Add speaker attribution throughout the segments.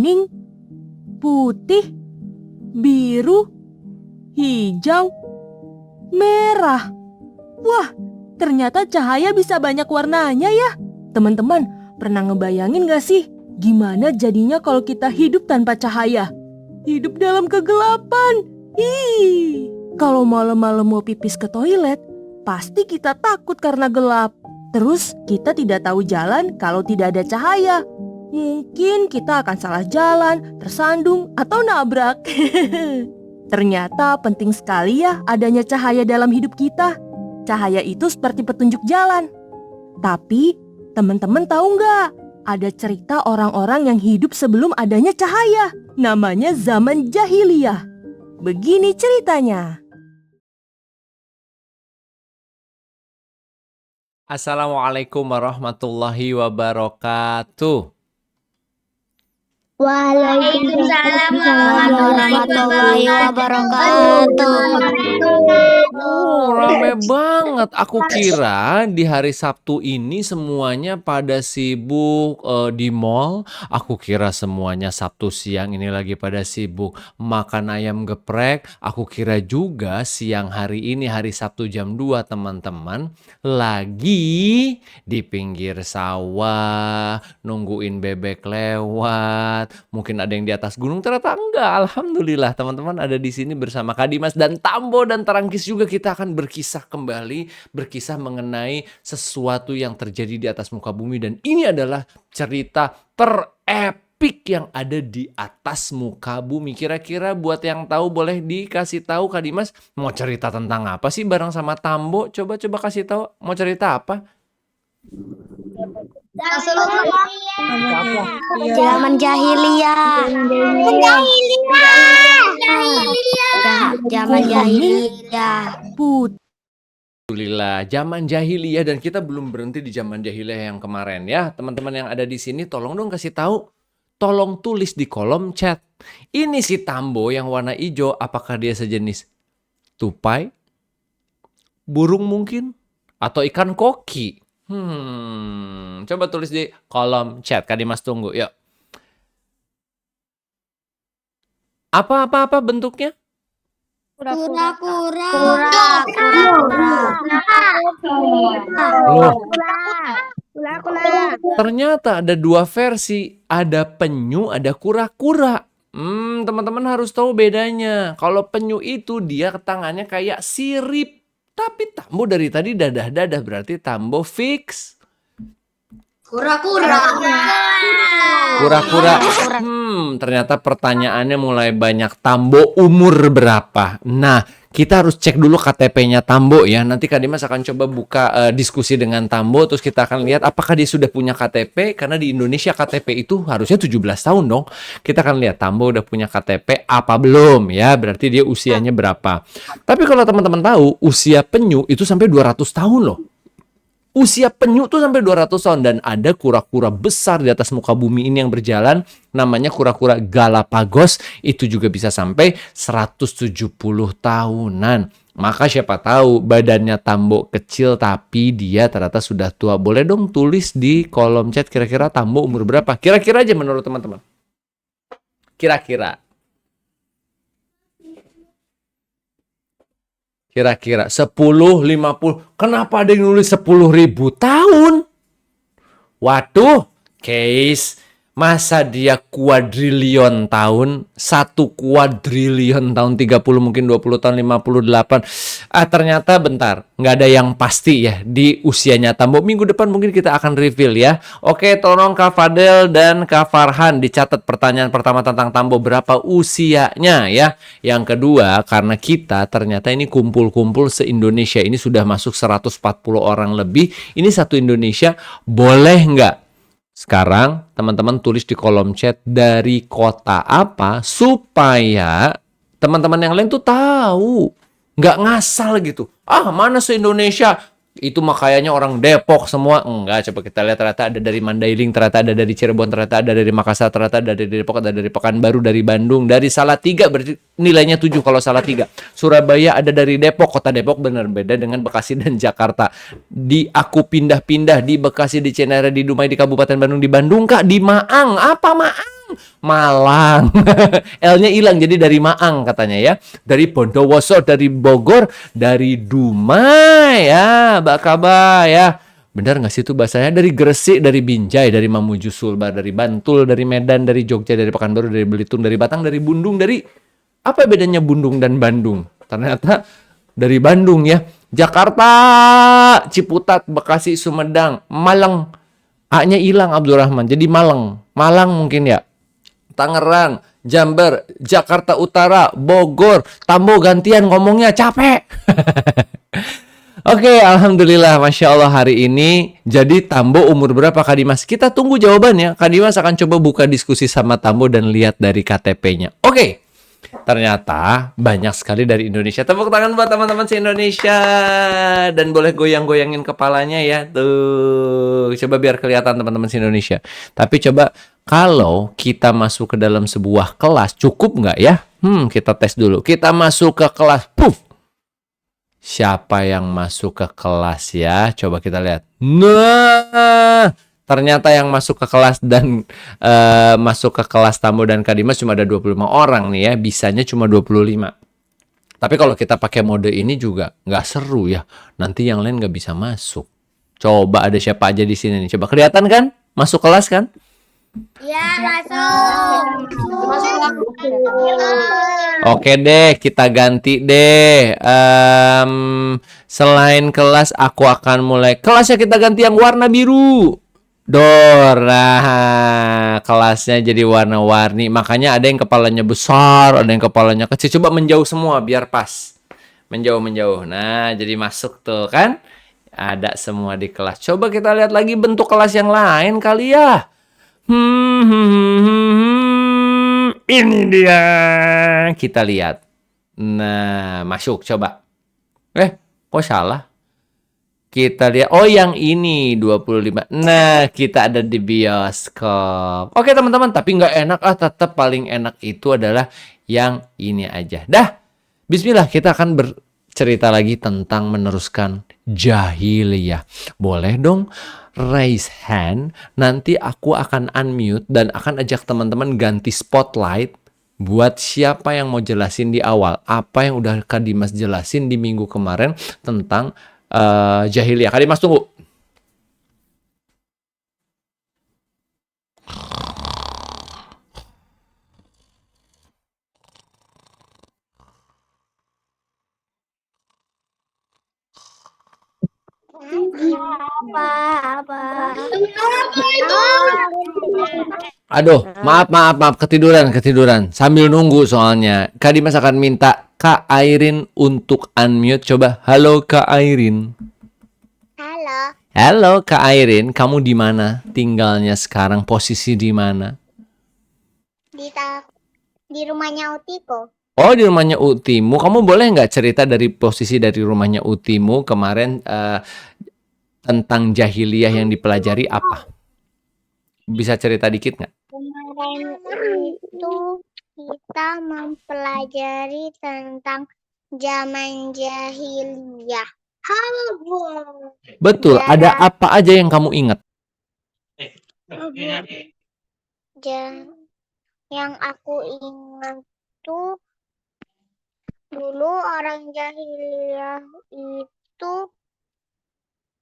Speaker 1: kuning, putih, biru, hijau, merah. Wah, ternyata cahaya bisa banyak warnanya ya. Teman-teman, pernah ngebayangin gak sih gimana jadinya kalau kita hidup tanpa cahaya? Hidup dalam kegelapan. Kalau malam-malam mau pipis ke toilet, pasti kita takut karena gelap. Terus kita tidak tahu jalan kalau tidak ada cahaya. Mungkin kita akan salah jalan, tersandung, atau nabrak. Ternyata penting sekali ya adanya cahaya dalam hidup kita. Cahaya itu seperti petunjuk jalan. Tapi teman-teman tahu nggak? Ada cerita orang-orang yang hidup sebelum adanya cahaya. Namanya zaman jahiliyah. Begini ceritanya.
Speaker 2: Assalamualaikum warahmatullahi wabarakatuh.
Speaker 3: Waalaikumsalam warahmatullahi wabarakatuh.
Speaker 2: Rame banget. Aku kira di hari Sabtu ini semuanya pada sibuk di mall. Aku kira semuanya Sabtu siang ini lagi pada sibuk makan ayam geprek. Aku kira juga siang hari ini hari Sabtu jam 2 teman-teman lagi di pinggir sawah nungguin bebek lewat. Mungkin ada yang di atas gunung, ternyata enggak. Alhamdulillah teman-teman ada di sini bersama Kak Dimas dan Tambo dan Tarangkis juga. Kita akan berkisah kembali, berkisah mengenai sesuatu yang terjadi di atas muka bumi. Dan ini adalah cerita terepik yang ada di atas muka bumi. Kira-kira buat yang tahu boleh dikasih tahu Kak Dimas mau cerita tentang apa sih bareng sama Tambo? Coba kasih tahu mau cerita apa?
Speaker 3: Zaman jahiliyah. Zaman jahiliyah.
Speaker 2: Alhamdulillah, zaman jahiliyah dan kita belum berhenti di zaman jahiliyah yang kemarin ya. Teman-teman yang ada di sini tolong dong kasih tahu. Tolong tulis di kolom chat. Ini si Tambo yang warna hijau, apakah dia sejenis tupai, burung mungkin, atau ikan koki? Coba tulis di kolom chat. Kak Dimas tunggu, yuk. Apa bentuknya?
Speaker 3: Kura-kura.
Speaker 2: Loh, ternyata ada dua versi. Ada penyu, ada kura-kura. Teman-teman harus tahu bedanya. Kalau penyu itu dia tangannya kayak sirip. Tapi Tambo dari tadi dadah-dadah berarti Tambo fix.
Speaker 3: Kura-kura.
Speaker 2: Ternyata pertanyaannya mulai banyak. Tambo umur berapa? Nah, kita harus cek dulu KTP-nya Tambo ya. Nanti Kak Dimas akan coba buka diskusi dengan Tambo. Terus kita akan lihat apakah dia sudah punya KTP. Karena di Indonesia KTP itu harusnya 17 tahun dong. Kita akan lihat Tambo udah punya KTP apa belum ya. Berarti dia usianya berapa. Tapi kalau teman-teman tahu usia penyu itu sampai 200 tahun loh. Usia penyu tuh sampai 200 tahun. Dan ada kura-kura besar di atas muka bumi ini yang berjalan. Namanya kura-kura Galapagos. Itu juga bisa sampai 170 tahunan. Maka siapa tahu badannya Tambo kecil tapi dia ternyata sudah tua. Boleh dong tulis di kolom chat kira-kira Tambo umur berapa? Kira-kira aja menurut teman-teman. Kira-kira 10, 50. Kenapa ada yang nulis 10.000 tahun? Waduh, case. Masa dia kuadrilion tahun? 1 kuadrilion tahun, 30 mungkin 20 tahun, 58. Ternyata bentar, nggak ada yang pasti ya di usianya Tambo. Minggu depan mungkin kita akan reveal ya. Oke, tolong Kak Fadel dan Kak Farhan dicatat pertanyaan pertama tentang Tambo. Berapa usianya ya? Yang kedua, karena kita ternyata ini kumpul-kumpul se-Indonesia. Ini sudah masuk 140 orang lebih. Ini satu Indonesia, boleh nggak? Sekarang teman-teman tulis di kolom chat dari kota apa supaya teman-teman yang lain tuh tahu. Nggak ngasal gitu. Mana se-Indonesia? Itu mah kayaknya orang Depok semua. Enggak, coba kita lihat ternyata ada dari Mandailing, ternyata ada dari Cirebon, ternyata ada dari Makassar, ternyata ada dari Depok, ada dari Pekanbaru, dari Bandung, dari Salatiga berarti nilainya 7 kalau Salatiga. Surabaya ada dari Depok, kota Depok benar beda dengan Bekasi dan Jakarta. Aku pindah-pindah di Bekasi, di Cinere, di Dumai, di Kabupaten Bandung, di Bandung Kak, di Maang. Apa Maang? Malang. L-nya hilang jadi dari Maang katanya ya. Dari Bondowoso, dari Bogor, dari Dumai ya, Mbak Kaba ya. Benar nggak sih itu bahasanya? Dari Gresik, dari Binjai, dari Mamuju Sulbar, dari Bantul, dari Medan, dari Jogja, dari Pekanbaru, dari Belitung, dari Batang, dari Bundung, dari apa bedanya Bundung dan Bandung? Ternyata dari Bandung ya. Jakarta, Ciputat, Bekasi, Sumedang, Malang. A-nya hilang Abdurrahman. Jadi Malang. Malang mungkin ya. Tangerang, Jember, Jakarta Utara, Bogor, Tambo gantian ngomongnya capek. Oke, alhamdulillah, masya Allah hari ini. Jadi Tambo umur berapa Kak Dimas? Kita tunggu jawabannya. Kak Dimas akan coba buka diskusi sama Tambo dan lihat dari KTP-nya. Oke, ternyata banyak sekali dari Indonesia. Tepuk tangan buat teman-teman se-Indonesia. Dan boleh goyang-goyangin kepalanya ya. Tuh, coba biar kelihatan teman-teman se-Indonesia. Tapi coba kalau kita masuk ke dalam sebuah kelas, cukup nggak ya? Kita tes dulu. Kita masuk ke kelas. Puff. Siapa yang masuk ke kelas ya? Coba kita lihat. Nah, ternyata yang masuk ke kelas dan masuk ke kelas Tambo dan Kak Dimas cuma ada 25 orang nih ya. Bisanya cuma 25. Tapi kalau kita pakai mode ini juga nggak seru ya. Nanti yang lain nggak bisa masuk. Coba ada siapa aja di sini nih. Coba kelihatan kan? Masuk kelas kan?
Speaker 3: Ya, masuk.
Speaker 2: Oke deh, kita ganti deh. Selain kelas, aku akan mulai. Kelasnya kita ganti yang warna biru. Dor, nah kelasnya jadi warna-warni. Makanya ada yang kepalanya besar, ada yang kepalanya kecil. Coba menjauh semua biar pas. Menjauh. Nah, jadi masuk tuh kan. Ada semua di kelas. Coba kita lihat lagi bentuk kelas yang lain kali ya. Ini dia. Kita lihat. Nah, masuk coba. Kok salah? Kita lihat. Oh, yang ini 25. Nah, kita ada di bioskop. Oke, teman-teman, tapi nggak enak tetap paling enak itu adalah yang ini aja. Dah. Bismillah, kita akan bercerita lagi tentang meneruskan jahiliyah. Boleh dong raise hand, nanti aku akan unmute dan akan ajak teman-teman ganti spotlight buat siapa yang mau jelasin di awal. Apa yang udah Kak Dimas jelasin di minggu kemarin tentang jahiliyah. Kak Dimas tunggu.
Speaker 3: Apa?
Speaker 2: Aduh, maaf, ketiduran. Sambil nunggu soalnya. Kak Dimas akan minta Kak Airin untuk unmute. Coba, halo Kak Airin.
Speaker 3: Halo.
Speaker 2: Halo Kak Airin, kamu di mana? Tinggalnya sekarang, posisi di mana?
Speaker 3: Di rumahnya Utiko.
Speaker 2: Oh, di rumahnya Utimu. Kamu boleh nggak cerita dari posisi dari rumahnya Utimu kemarin tentang jahiliyah yang dipelajari apa? Bisa cerita dikit nggak?
Speaker 3: Kemarin itu kita mempelajari tentang zaman jahiliyah.
Speaker 2: Betul, ada apa aja yang kamu ingat?
Speaker 3: Yang aku ingat tuh dulu orang jahiliyah itu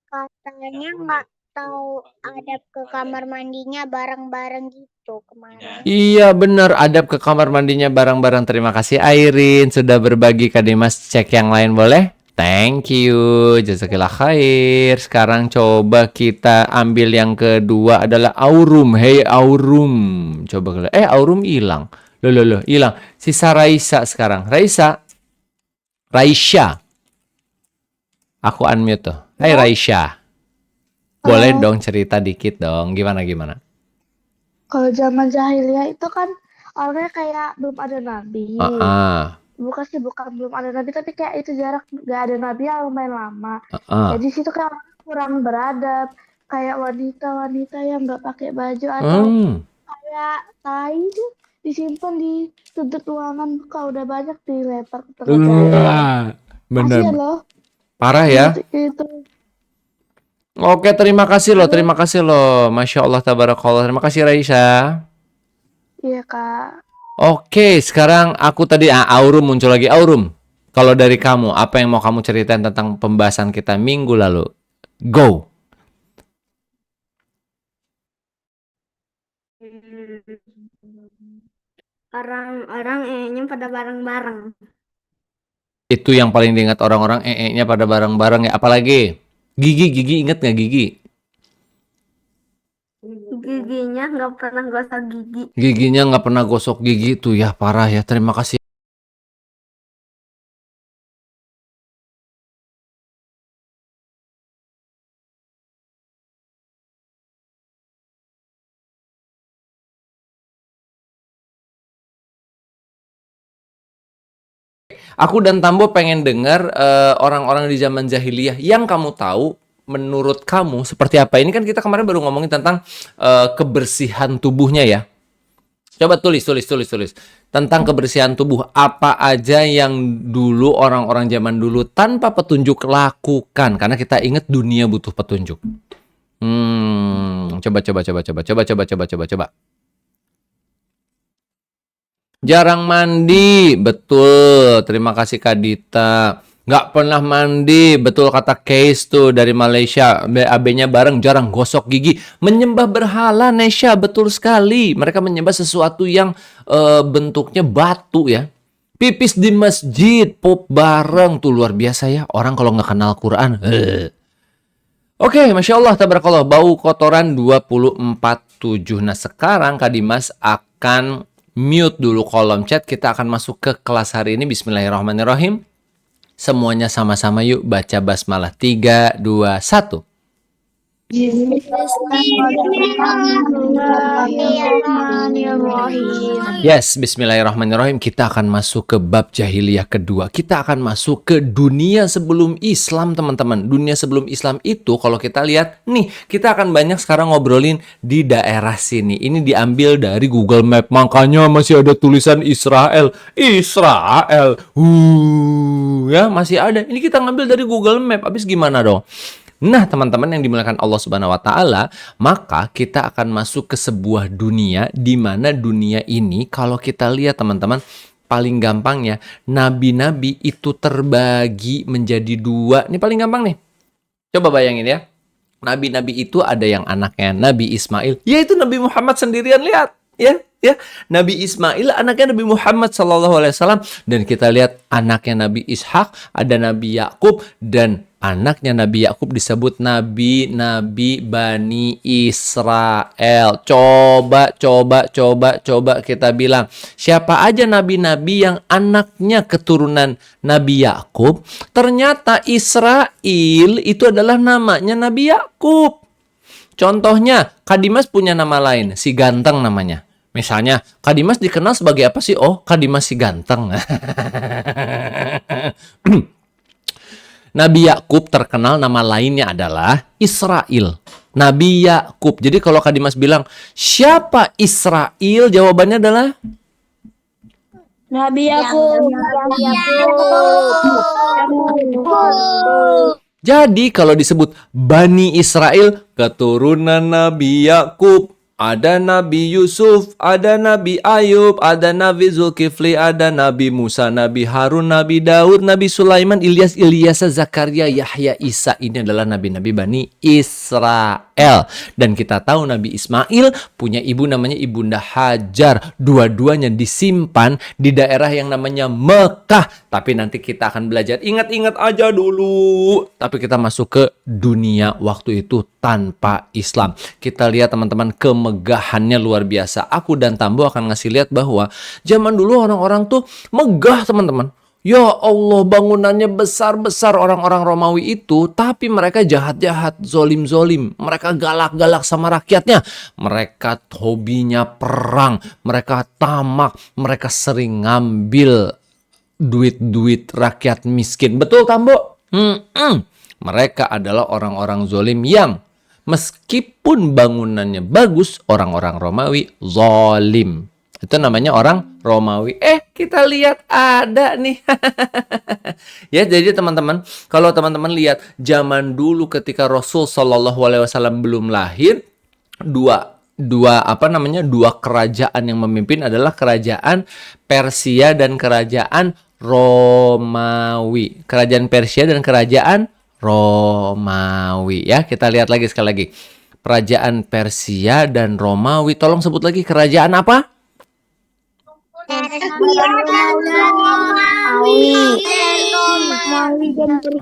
Speaker 3: katanya nggak tahu adab ke kamar mandinya bareng-bareng gitu kemarin.
Speaker 2: Iya bener, adab ke kamar mandinya bareng-bareng. Terima kasih Airin sudah berbagi. Kak Dimas cek yang lain boleh? Thank you, jazakillah khair. Sekarang coba kita ambil yang kedua adalah Aurum. Hey Aurum, coba Aurum hilang. Loh, hilang. Sisa Raisa sekarang. Raisya. Aku unmute tuh. Hai Raisya. Boleh dong cerita dikit dong. Gimana?
Speaker 4: Kalau zaman jahiliyah itu kan orangnya kayak belum ada nabi. Bukan belum ada nabi, tapi kayak itu jarak nggak ada nabi yang lumayan lama. Jadi situ kan kurang beradab, kayak wanita-wanita yang nggak pakai baju atau kayak tai tuh disimpan di sudut ruangan, kalau udah banyak dilempar ke tengah.
Speaker 2: Bener.
Speaker 4: Kasian loh.
Speaker 2: Parah ya.
Speaker 4: Itu.
Speaker 2: Oke, terima kasih loh. Masya Allah, tabarakallah. Terima kasih Raisa.
Speaker 4: Iya, Kak.
Speaker 2: Oke, sekarang aku tadi Aurum muncul lagi. Aurum, kalau dari kamu, apa yang mau kamu ceritain tentang pembahasan kita minggu lalu? Go.
Speaker 3: Orang-orang nya pada bareng-bareng.
Speaker 2: Itu yang paling diingat orang-orang nya pada bareng-bareng ya. Apalagi? Gigi inget nggak Gigi?
Speaker 3: Giginya nggak pernah gosok gigi.
Speaker 2: Giginya nggak pernah gosok gigi tuh ya, parah ya. Terima kasih. Aku dan Tambo pengen dengar orang-orang di zaman jahiliyah yang kamu tahu, menurut kamu seperti apa? Ini kan kita kemarin baru ngomongin tentang kebersihan tubuhnya ya. Coba tulis. Tentang kebersihan tubuh, apa aja yang dulu orang-orang zaman dulu tanpa petunjuk lakukan? Karena kita ingat dunia butuh petunjuk. Coba. Jarang mandi, betul. Terima kasih Kak Dita. Nggak pernah mandi, betul kata Case tuh dari Malaysia. BAB-nya bareng, jarang gosok gigi. Menyembah berhala, Nesha, betul sekali. Mereka menyembah sesuatu yang bentuknya batu ya. Pipis di masjid, pop bareng tuh luar biasa ya. Orang kalau nggak kenal Quran. Oke, Masya Allah, tabarakallah. Bau kotoran 24/7. Nah sekarang Kak Dimas akan mute dulu kolom chat. Kita akan masuk ke kelas hari ini. Bismillahirrahmanirrahim. Semuanya sama-sama yuk baca basmalah. 3, 2, 1. Yes, bismillahirrahmanirrahim. Kita akan masuk ke bab jahiliyah kedua. Kita akan masuk ke dunia sebelum Islam, teman-teman. Dunia sebelum Islam itu kalau kita lihat, nih, kita akan banyak sekarang ngobrolin di daerah sini. Ini diambil dari Google Map. Makanya masih ada tulisan Israel. Ya, masih ada. Ini kita ngambil dari Google Map. Habis gimana dong? Nah, teman-teman yang dimuliakan Allah Subhanahu wa taala, maka kita akan masuk ke sebuah dunia di mana dunia ini kalau kita lihat teman-teman, paling gampangnya nabi-nabi itu terbagi menjadi 2. Ini paling gampang nih. Coba bayangin ya. Nabi-nabi itu ada yang anaknya Nabi Ismail, yaitu Nabi Muhammad sendirian, lihat. Ya. Nabi Ismail anaknya Nabi Muhammad SAW, dan kita lihat anaknya Nabi Ishak, ada Nabi Yakub, dan anaknya Nabi Yakub disebut nabi-nabi Bani Israel. Coba kita bilang, siapa aja nabi-nabi yang anaknya keturunan Nabi Yakub? Ternyata Israel itu adalah namanya Nabi Yakub. Contohnya, Kak Dimas punya nama lain, si ganteng namanya. Misalnya, Kak Dimas dikenal sebagai apa sih? Oh, Kak Dimas si ganteng. Nabi Yakub terkenal nama lainnya adalah Israel. Nabi Yakub. Jadi kalau Kak Dimas bilang, siapa Israel? Jawabannya adalah
Speaker 3: Nabi Yakub.
Speaker 2: Jadi kalau disebut Bani Israel, keturunan Nabi Yakub, ada Nabi Yusuf, ada Nabi Ayub, ada Nabi Zulkifli, ada Nabi Musa, Nabi Harun, Nabi Daud, Nabi Sulaiman, Ilyas, Ilyasa, Zakaria, Yahya, Isa. Ini adalah nabi-nabi Bani Israel. Dan kita tahu Nabi Ismail punya ibu namanya Ibunda Hajar. Dua-duanya disimpan di daerah yang namanya Mekah. Tapi nanti kita akan belajar. Ingat-ingat aja dulu. Tapi kita masuk ke dunia waktu itu tanpa Islam. Kita lihat teman-teman, kemegahannya luar biasa. Aku dan Tambo akan ngasih lihat bahwa zaman dulu orang-orang tuh megah teman-teman. Ya Allah, bangunannya besar-besar orang-orang Romawi itu, tapi mereka jahat-jahat, zolim-zolim. Mereka galak-galak sama rakyatnya. Mereka hobinya perang, mereka tamak, mereka sering ngambil duit-duit rakyat miskin. Betul Tambo? Mereka adalah orang-orang zolim yang meskipun bangunannya bagus, orang-orang Romawi zolim. Itu namanya orang Romawi. Kita lihat ada nih. Ya, jadi teman-teman, kalau teman-teman lihat zaman dulu ketika Rasul Shallallahu Alaihi Wasallam belum lahir, dua dua kerajaan yang memimpin adalah kerajaan Persia dan kerajaan Romawi. Kerajaan Persia dan kerajaan Romawi ya. Kita lihat lagi sekali lagi. Kerajaan Persia dan Romawi. Tolong sebut lagi kerajaan apa?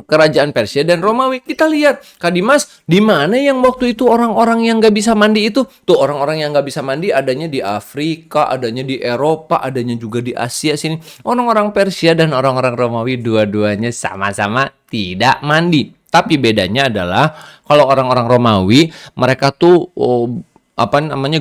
Speaker 2: Kerajaan Persia dan Romawi. Kita lihat, Kak Dimas, di mana yang waktu itu orang-orang yang nggak bisa mandi itu? Tuh orang-orang yang nggak bisa mandi adanya di Afrika, adanya di Eropa, adanya juga di Asia sini. Orang-orang Persia dan orang-orang Romawi dua-duanya sama-sama tidak mandi. Tapi bedanya adalah kalau orang-orang Romawi mereka tuh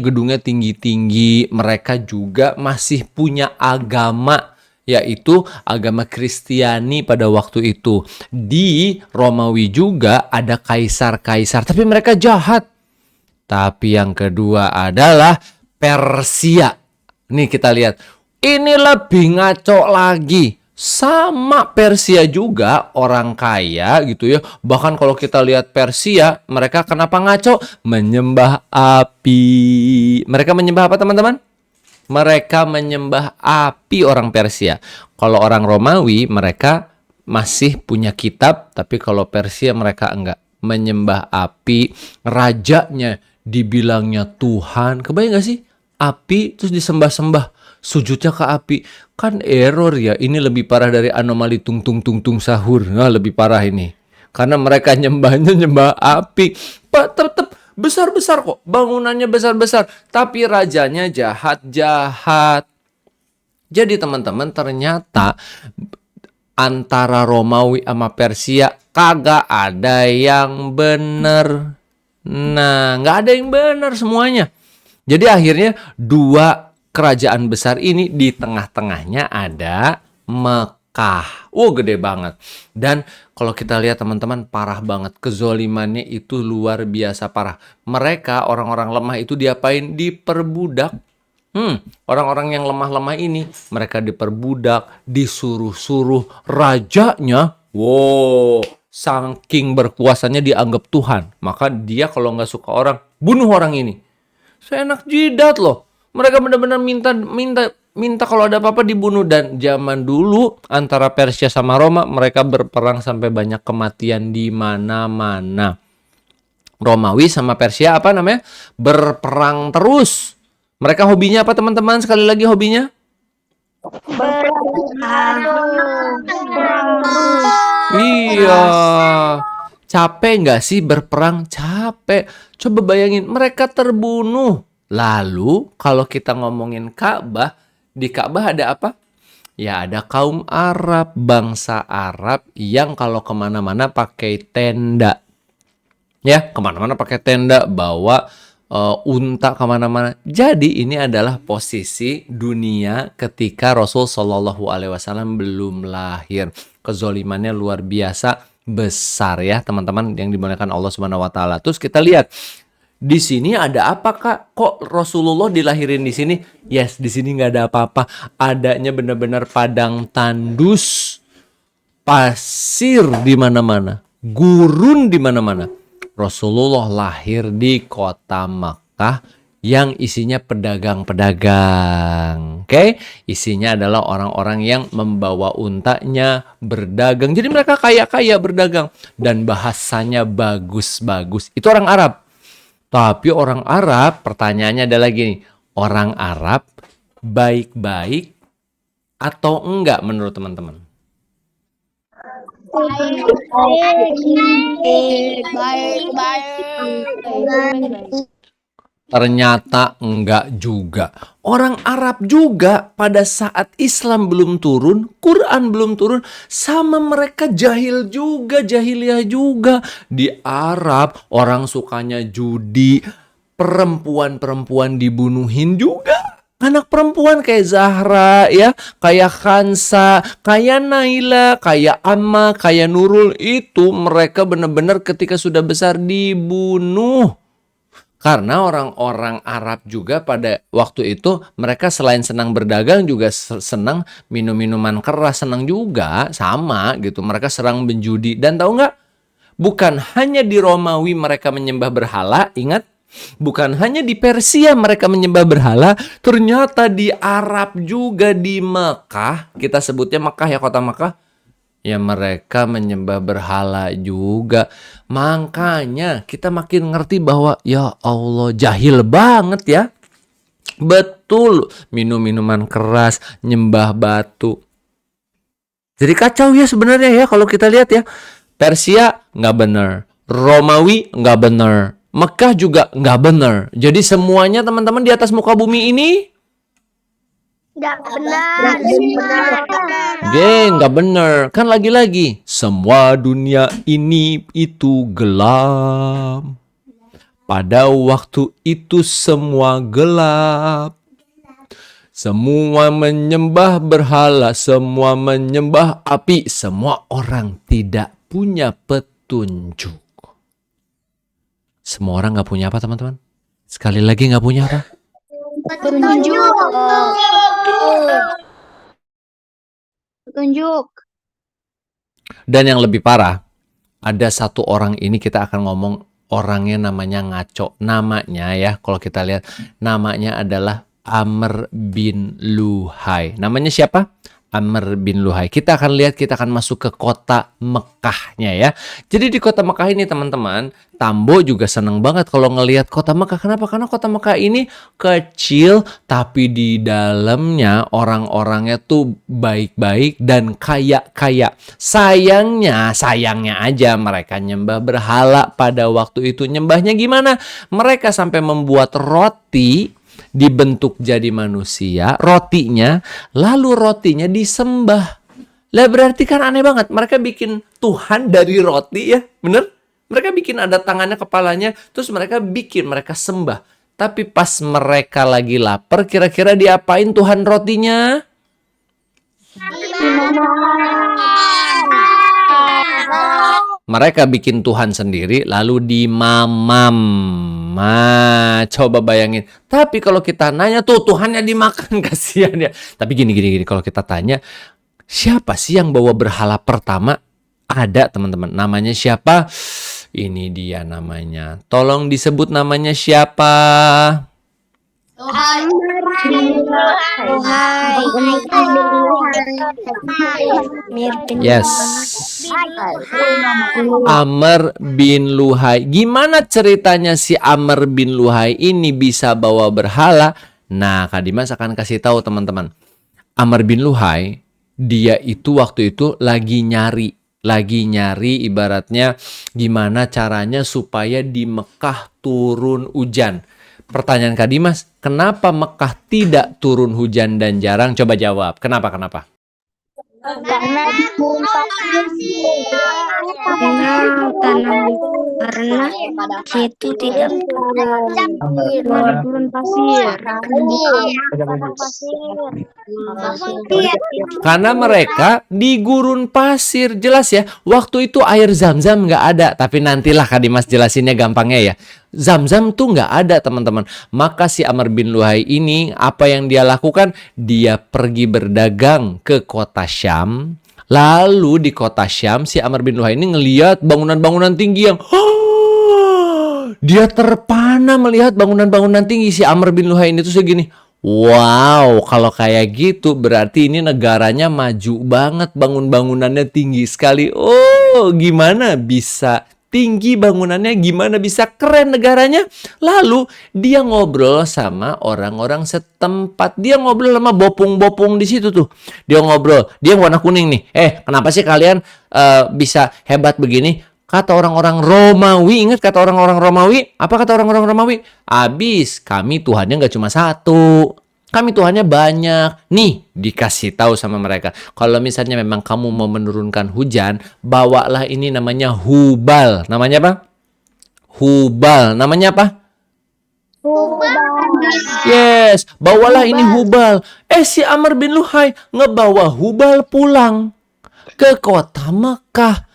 Speaker 2: gedungnya tinggi-tinggi, mereka juga masih punya agama, yaitu agama Kristiani pada waktu itu. Di Romawi juga ada kaisar-kaisar, tapi mereka jahat. Tapi yang kedua adalah Persia. Nih kita lihat, ini lebih ngaco lagi. Sama Persia juga orang kaya gitu ya. Bahkan kalau kita lihat Persia, mereka kenapa ngaco? Menyembah api. Mereka menyembah apa teman-teman? Mereka menyembah api orang Persia. Kalau orang Romawi mereka masih punya kitab, tapi kalau Persia mereka enggak. Menyembah api, rajanya dibilangnya Tuhan. Kebayang gak sih? Api terus disembah-sembah. Sujudnya ke api. Kan error ya. Ini lebih parah dari anomali tung sahur. Nah, lebih parah ini. Karena mereka nyembah api. Pak, tetap besar-besar kok. Bangunannya besar-besar. Tapi rajanya jahat-jahat. Jadi teman-teman, ternyata antara Romawi sama Persia kagak ada yang bener. Nah, nggak ada yang bener semuanya. Jadi akhirnya dua kerajaan besar ini, di tengah-tengahnya ada Mekah. Gede banget. Dan kalau kita lihat teman-teman, parah banget. Kezolimannya itu luar biasa parah. Mereka, orang-orang lemah itu diapain? Diperbudak. Orang-orang yang lemah-lemah ini, mereka diperbudak, disuruh-suruh. Rajanya, saking berkuasanya dianggap Tuhan. Maka dia kalau nggak suka orang, bunuh orang ini. Seenak jidat loh. Mereka benar-benar minta kalau ada apa-apa dibunuh. Dan zaman dulu antara Persia sama Roma, mereka berperang sampai banyak kematian di mana-mana. Romawi sama Persia apa namanya? Berperang terus. Mereka hobinya apa teman-teman? Sekali lagi hobinya? Iya. Capek nggak sih berperang? Capek. Coba bayangin, mereka terbunuh. Lalu kalau kita ngomongin Ka'bah, di Ka'bah ada apa? Ya ada kaum Arab, bangsa Arab yang kalau kemana-mana pakai tenda. Ya, kemana-mana pakai tenda, bawa unta kemana-mana. Jadi ini adalah posisi dunia ketika Rasul Shallallahu Alaihi Wasallam belum lahir. Kezolimannya luar biasa besar ya teman-teman yang dimuliakan Allah Subhanahu Wa Taala. Terus kita lihat. Di sini ada apa Kak? Kok Rasulullah dilahirin di sini? Yes, di sini nggak ada apa-apa. Adanya benar-benar padang tandus, pasir di mana-mana, gurun di mana-mana. Rasulullah lahir di kota Makkah yang isinya pedagang-pedagang. Oke? Isinya adalah orang-orang yang membawa untanya berdagang. Jadi mereka kaya-kaya berdagang dan bahasanya bagus-bagus. Itu orang Arab. Tapi orang Arab, pertanyaannya adalah gini, orang Arab baik-baik atau enggak menurut teman-teman? Ternyata enggak juga. Orang Arab juga pada saat Islam belum turun, Quran belum turun, sama mereka jahil juga, jahiliyah juga. Di Arab orang sukanya judi, perempuan-perempuan dibunuhin juga. Anak perempuan kayak Zahra ya, kayak Khansa, kayak Naila, kayak Amma, kayak Nurul, itu mereka benar-benar ketika sudah besar dibunuh. Karena orang-orang Arab juga pada waktu itu mereka selain senang berdagang juga senang minum-minuman keras, senang juga sama gitu. Mereka serang menjudi. Dan tahu nggak? Bukan hanya di Romawi mereka menyembah berhala, ingat? Bukan hanya di Persia mereka menyembah berhala, ternyata di Arab juga, di Mekah, kita sebutnya Mekah ya, kota Mekah, ya mereka menyembah berhala juga. Makanya kita makin ngerti bahwa ya Allah, jahil banget ya. Betul, minum minuman keras, nyembah batu. Jadi kacau ya sebenarnya ya kalau kita lihat ya. Persia nggak bener, Romawi nggak bener, Mekah juga nggak bener. Jadi semuanya teman-teman di atas muka bumi ini
Speaker 3: Nggak benar.
Speaker 2: nggak bener. Kan lagi-lagi, semua dunia ini itu gelap. Pada waktu itu semua gelap. Semua menyembah berhala, semua menyembah api, semua orang tidak punya petunjuk. Semua orang nggak punya apa teman-teman? Sekali lagi nggak punya apa?
Speaker 3: Petunjuk.
Speaker 2: Dan yang lebih parah, ada satu orang ini kita akan ngomong orangnya namanya ngaco. Namanya ya, kalau kita lihat namanya adalah Amr bin Luhai. Namanya siapa? Amr bin Luhai. Kita akan lihat, kita akan masuk ke kota Mekahnya ya. Jadi di kota Mekah ini teman-teman, Tambo juga seneng banget kalau ngelihat kota Mekah. Kenapa? Karena kota Mekah ini kecil, tapi di dalamnya orang-orangnya tuh baik-baik dan kaya-kaya. Sayangnya aja mereka nyembah berhala pada waktu itu. Nyembahnya gimana? Mereka sampai membuat roti dibentuk jadi manusia, rotinya, lalu rotinya disembah. Lah berarti kan aneh banget. Mereka bikin Tuhan dari roti ya, bener? Mereka bikin ada tangannya, kepalanya, terus mereka sembah. Tapi pas mereka lagi lapar, kira-kira diapain Tuhan rotinya? Mereka bikin Tuhan sendiri, lalu dimamam. Nah, coba bayangin. Tapi kalau kita nanya tuh Tuhannya dimakan, kasihan ya. Tapi gini, kalau kita tanya, siapa sih yang bawa berhala pertama? Ada teman-teman. Namanya siapa? Ini dia namanya. Tolong disebut namanya siapa? Yes. Amr bin Luhai. Gimana ceritanya si Amr bin Luhai ini bisa bawa berhala? Nah, Kak Dimas akan kasih tahu teman-teman. Amr bin Luhai, dia itu waktu itu lagi nyari ibaratnya gimana caranya supaya di Mekah turun hujan. Pertanyaan Kak Dimas, kenapa Mekah tidak turun hujan dan jarang? Coba jawab. Kenapa?
Speaker 3: Karena di gurun pasir. Karena situ tidak gurun pasir.
Speaker 2: Karena mereka di gurun pasir. Jelas ya, waktu itu air Zam-Zam nggak ada. Tapi nantilah Kak Dimas jelasinnya gampangnya ya. Zam-Zam tuh nggak ada teman-teman. Maka si Amr bin Luhai ini apa yang dia lakukan? Dia pergi berdagang ke kota Syam. Lalu di kota Syam si Amr bin Luhai ini ngelihat bangunan-bangunan tinggi yang dia terpana melihat bangunan-bangunan tinggi. Si Amr bin Luhai ini tuh segini. Wow, kalau kayak gitu berarti ini negaranya maju banget, bangunannya tinggi sekali. Oh, gimana bisa tinggi bangunannya, gimana bisa keren negaranya? Lalu dia ngobrol sama orang-orang setempat. Dia ngobrol sama bopung-bopung di situ tuh. Dia ngobrol, dia warna kuning nih. Kenapa sih kalian bisa hebat begini? Kata orang-orang Romawi, ingat kata orang-orang Romawi? Apa kata orang-orang Romawi? Abis, kami Tuhannya nggak cuma satu. Kami Tuhannya banyak. Nih, dikasih tahu sama mereka. Kalau misalnya memang kamu mau menurunkan hujan, bawalah ini namanya Hubal. Namanya apa? Hubal. Namanya apa? Yes, bawalah ini Hubal. Si Amr bin Luhai ngebawa Hubal pulang ke kota Mekah.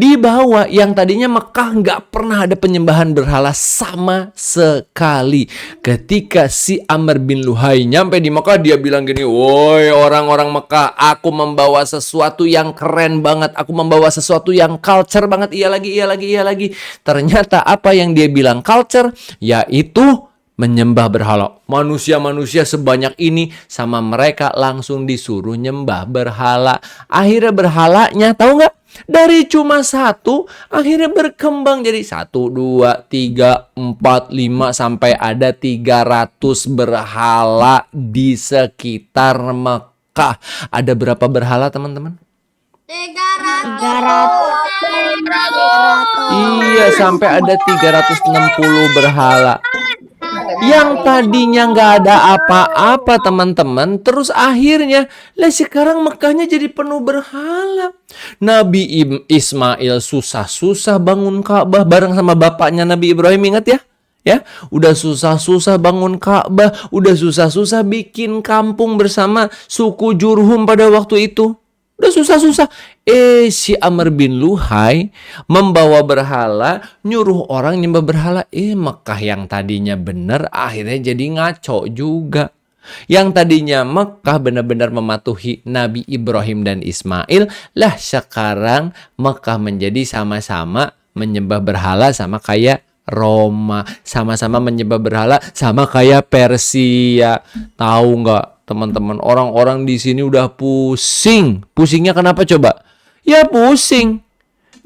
Speaker 2: Dibawa yang tadinya Mekah nggak pernah ada penyembahan berhala sama sekali. Ketika si Amr bin Luhai nyampe di Mekah, dia bilang gini, woi orang-orang Mekah, aku membawa sesuatu yang keren banget. Aku membawa sesuatu yang culture banget. Iya lagi. Ternyata apa yang dia bilang culture, yaitu menyembah berhala. Manusia-manusia sebanyak ini sama mereka langsung disuruh nyembah berhala. Akhirnya berhalanya tahu nggak? Dari cuma satu, akhirnya berkembang jadi 1, 2, 3, 4, 5, sampai ada 300 berhala di sekitar Mekah. Ada berapa berhala teman-teman?
Speaker 3: 300.
Speaker 2: Iya, sampai ada 360 berhala. Yang tadinya nggak ada apa-apa teman-teman, terus akhirnya lah sekarang Mekahnya jadi penuh berhala. Nabi Ismail susah-susah bangun Ka'bah bareng sama bapaknya Nabi Ibrahim, ingat ya? Ya, udah susah-susah bangun Ka'bah, udah susah-susah bikin kampung bersama suku Jurhum pada waktu itu. Udah susah-susah. Si Amr bin Luhai membawa berhala, nyuruh orang nyembah berhala. Mekah yang tadinya benar akhirnya jadi ngaco juga. Yang tadinya Mekah benar-benar mematuhi Nabi Ibrahim dan Ismail, lah sekarang Mekah menjadi sama-sama menyembah berhala sama kayak Roma, sama-sama menyembah berhala sama kayak Persia. Tahu nggak teman-teman, orang-orang di sini udah pusing. Pusingnya kenapa coba? Ya pusing.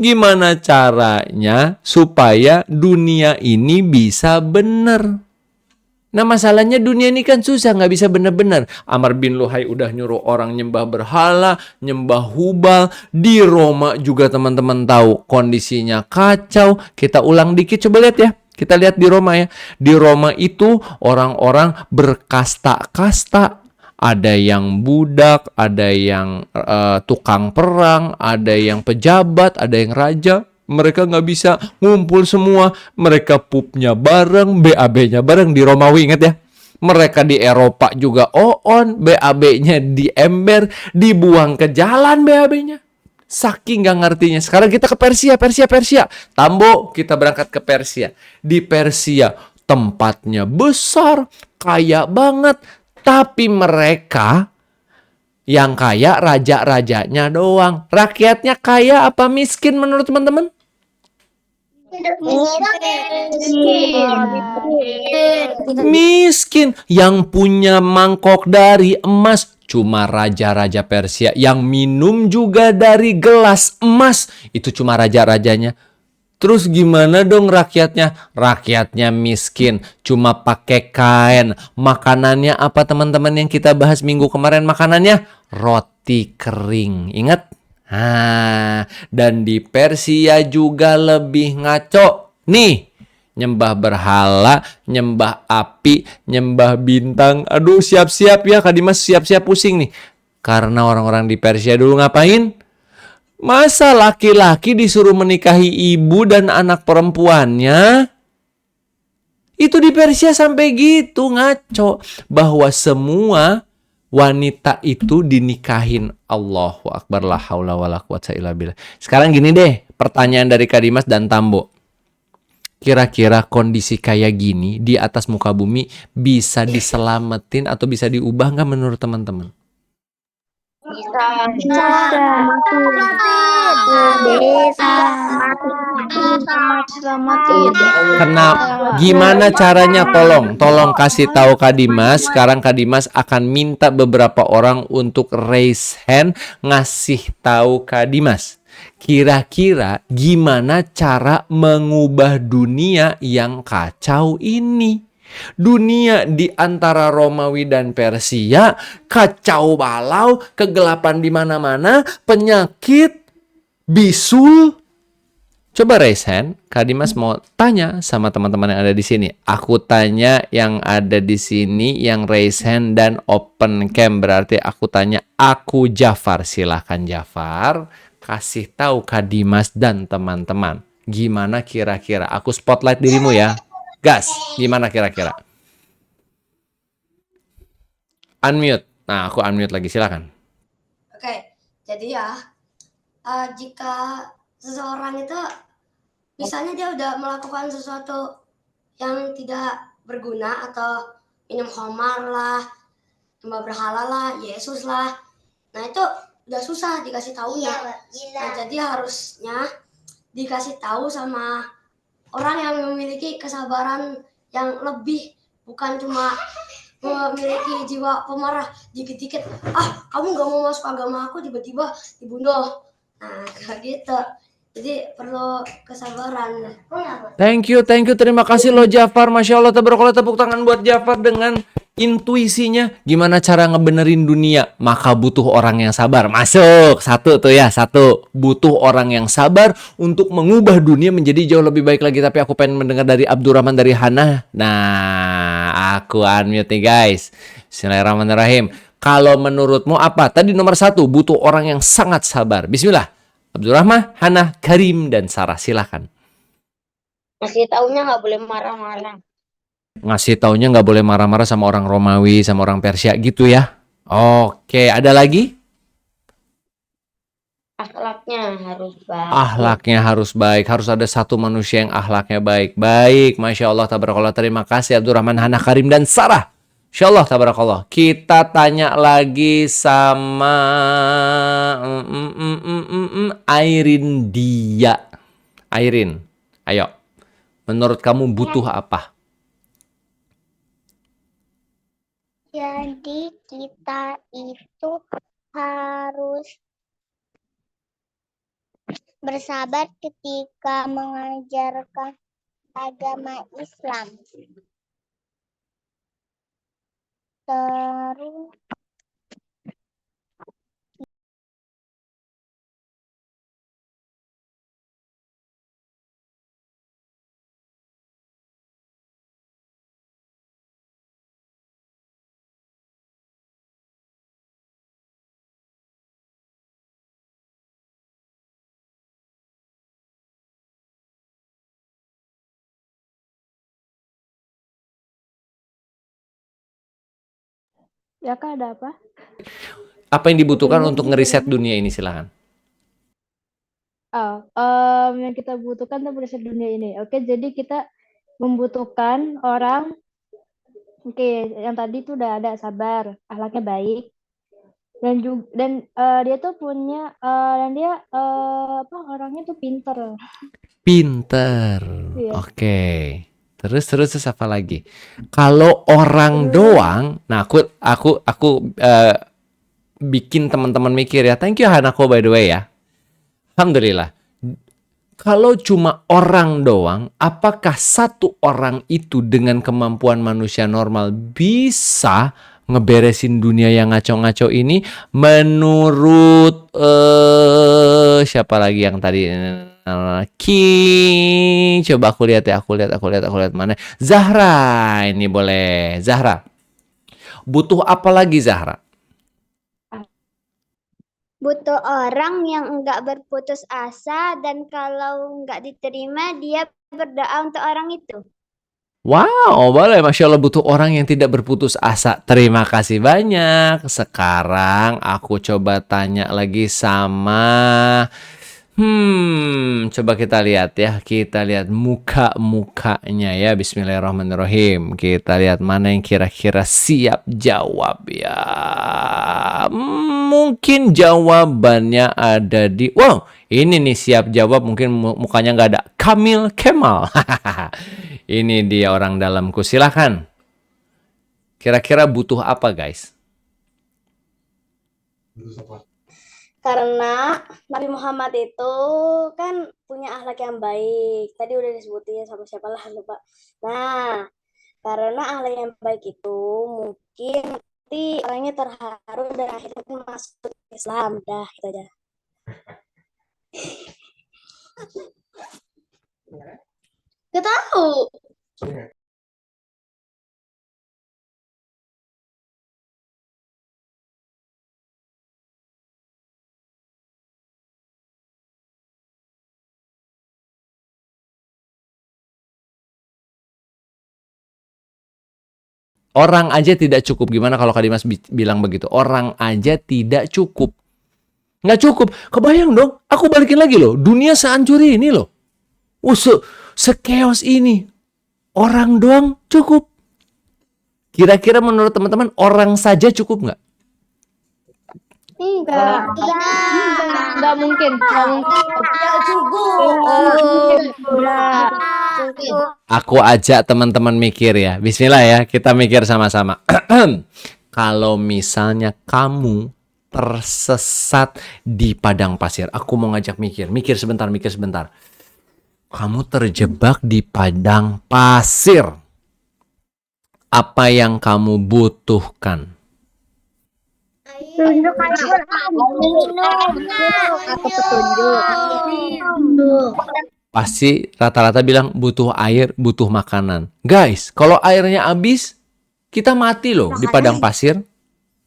Speaker 2: Gimana caranya supaya dunia ini bisa benar? Nah masalahnya dunia ini kan susah, nggak bisa benar-benar. Amr bin Luhai udah nyuruh orang nyembah berhala, nyembah Hubal. Di Roma juga teman-teman tahu kondisinya kacau. Kita ulang dikit, coba lihat ya. Kita lihat di Roma ya. Di Roma itu orang-orang berkasta-kasta. Ada yang budak, ada yang tukang perang, ada yang pejabat, ada yang raja. Mereka nggak bisa ngumpul semua. Mereka pupnya bareng, BAB-nya bareng di Romawi, ingat ya? Mereka di Eropa juga on, BAB-nya di ember, dibuang ke jalan BAB-nya. Saking nggak ngertinya. Sekarang kita ke Persia. Tambo, kita berangkat ke Persia. Di Persia, tempatnya besar, kaya banget. Tapi mereka yang kaya raja-rajanya doang. Rakyatnya kaya apa miskin menurut teman-teman? Miskin. Yang punya mangkok dari emas cuma raja-raja Persia. Yang minum juga dari gelas emas itu cuma raja-rajanya. Terus gimana dong rakyatnya? Rakyatnya miskin, cuma pakai kain. Makanannya apa teman-teman yang kita bahas minggu kemarin? Makanannya roti kering. Ingat? Dan di Persia juga lebih ngaco. Nih, nyembah berhala, nyembah api, nyembah bintang. Aduh, siap-siap ya Kak Dimas, siap-siap pusing nih. Karena orang-orang di Persia dulu ngapain? Masa laki-laki disuruh menikahi ibu dan anak perempuannya? Itu di Persia sampai gitu ngaco. Bahwa semua wanita itu dinikahin. Allahu Akbar, la haula wala quwata illa billah. Sekarang gini deh, pertanyaan dari Kak Dimas dan Tambo. Kira-kira kondisi kayak gini di atas muka bumi bisa diselamatin atau bisa diubah nggak menurut teman-teman? Gimana caranya? Tolong kasih tahu Kak Dimas. Sekarang Kak Dimas akan minta beberapa orang untuk raise hand ngasih tahu Kak Dimas. Kira-kira gimana cara mengubah dunia yang kacau ini? Dunia di antara Romawi dan Persia kacau balau, kegelapan di mana-mana, penyakit, bisul. Coba raise hand. Kak Dimas mau tanya sama teman-teman yang ada di sini. Aku tanya yang ada di sini, yang raise hand dan open cam, berarti aku tanya aku Jafar. Silahkan Jafar, kasih tahu Kak Dimas dan teman-teman. Gimana kira-kira? Aku spotlight dirimu ya. Gas, gimana kira-kira? Unmute. Nah, aku unmute lagi, silakan.
Speaker 5: Oke, jadi ya, jika seseorang itu misalnya dia udah melakukan sesuatu yang tidak berguna atau minum khamar lah, nyembah berhala lah, Yesus lah. Nah itu udah susah dikasih taunya. Nah, jadi harusnya dikasih tahu sama orang yang memiliki kesabaran yang lebih, bukan cuma memiliki jiwa pemarah dikit-dikit. Kamu gak mau masuk agama aku, tiba-tiba dibunuh. Nah kayak gitu. Jadi perlu kesabaran.
Speaker 2: Thank you, terima kasih loh Jafar. Masya Allah, tabarakallah, tepuk tangan buat Jafar dengan intuisinya. Gimana cara ngebenerin dunia? Maka butuh orang yang sabar. Masuk, satu tuh ya, satu. Butuh orang yang sabar untuk mengubah dunia menjadi jauh lebih baik lagi. Tapi aku pengen mendengar dari Abdurrahman, dari Hana. Nah, aku unmute nih guys. Bismillahirrahmanirrahim. Kalau menurutmu apa? Tadi nomor 1, butuh orang yang sangat sabar. Bismillah. Abdurrahman, Hana, Karim, dan Sarah. Silakan.
Speaker 3: Ngasih taunya nggak boleh marah-marah.
Speaker 2: Ngasih taunya nggak boleh marah-marah sama orang Romawi, sama orang Persia gitu ya. Oke, ada lagi?
Speaker 3: Akhlaknya harus baik.
Speaker 2: Akhlaknya harus baik. Harus ada satu manusia yang akhlaknya baik. Baik, Masya Allah, tabarakallah. Terima kasih Abdurrahman, Hana, Karim, dan Sarah. Insya Allah, tabarakallah. Kita tanya lagi sama Airin Dia. Airin, ayo. Menurut kamu butuh apa?
Speaker 3: Jadi kita itu harus bersabar ketika mengajarkan agama Islam. Terus
Speaker 4: Ya Kak, ada apa?
Speaker 2: Apa yang dibutuhkan untuk ngeriset dunia ini? Silakan.
Speaker 4: Yang kita butuhkan untuk riset dunia ini. Oke, jadi kita membutuhkan orang. Oke, yang tadi tuh udah ada sabar, akhlaknya baik, dan dia tuh punya dan dia orangnya tuh pinter.
Speaker 2: Pinter.
Speaker 4: Iya.
Speaker 2: Oke. Terus apa lagi? Kalau orang doang, nah aku bikin teman-teman mikir ya. Thank you Hanako by the way ya. Alhamdulillah. Kalau cuma orang doang, apakah satu orang itu dengan kemampuan manusia normal bisa ngeberesin dunia yang ngaco-ngaco ini? Menurut siapa lagi yang tadi? Coba aku lihat ya, aku lihat mana? Zahra, ini boleh. Zahra. Butuh apa lagi Zahra?
Speaker 3: butuh orang yang enggak berputus asa dan kalau enggak diterima dia berdoa untuk orang itu.
Speaker 2: Wow, boleh. Masya Allah, butuh orang yang tidak berputus asa. Terima kasih banyak. Sekarang aku coba tanya lagi sama... coba kita lihat ya. Kita lihat muka-mukanya ya. Bismillahirrahmanirrahim. Kita lihat mana yang kira-kira siap jawab ya. Mungkin jawabannya ada di... Wow, ini nih siap jawab. Mungkin mukanya nggak ada. Kamil Kemal. Ini dia orang dalamku. Silakan. Kira-kira butuh apa guys?
Speaker 5: Karena Nabi Muhammad itu kan punya akhlak yang baik. Tadi udah disebutin sama siapa lah, lupa. Nah, karena akhlak yang baik itu mungkin nanti orangnya terharu dan akhirnya masuk Islam. Dah, gitu aja. Gak tahu.
Speaker 2: Orang aja tidak cukup. Gimana kalau Kak Dimas bilang begitu? Orang aja tidak cukup. Nggak cukup. Kebayang dong, aku balikin lagi loh. Dunia sehancur ini loh. Sekeos ini. Orang doang cukup. Kira-kira menurut teman-teman, orang saja cukup nggak?
Speaker 4: Enggak mungkin.
Speaker 5: Tidak cukup.
Speaker 2: Aku ajak teman-teman mikir ya. Bismillah ya, kita mikir sama-sama. Kalau misalnya kamu tersesat di padang pasir. Aku mau ngajak mikir. Mikir sebentar. Kamu terjebak di padang pasir. Apa yang kamu butuhkan?
Speaker 3: Tunjuk
Speaker 2: Pasti rata-rata bilang butuh air, butuh makanan. Guys, kalau airnya habis, kita mati loh di padang pasir.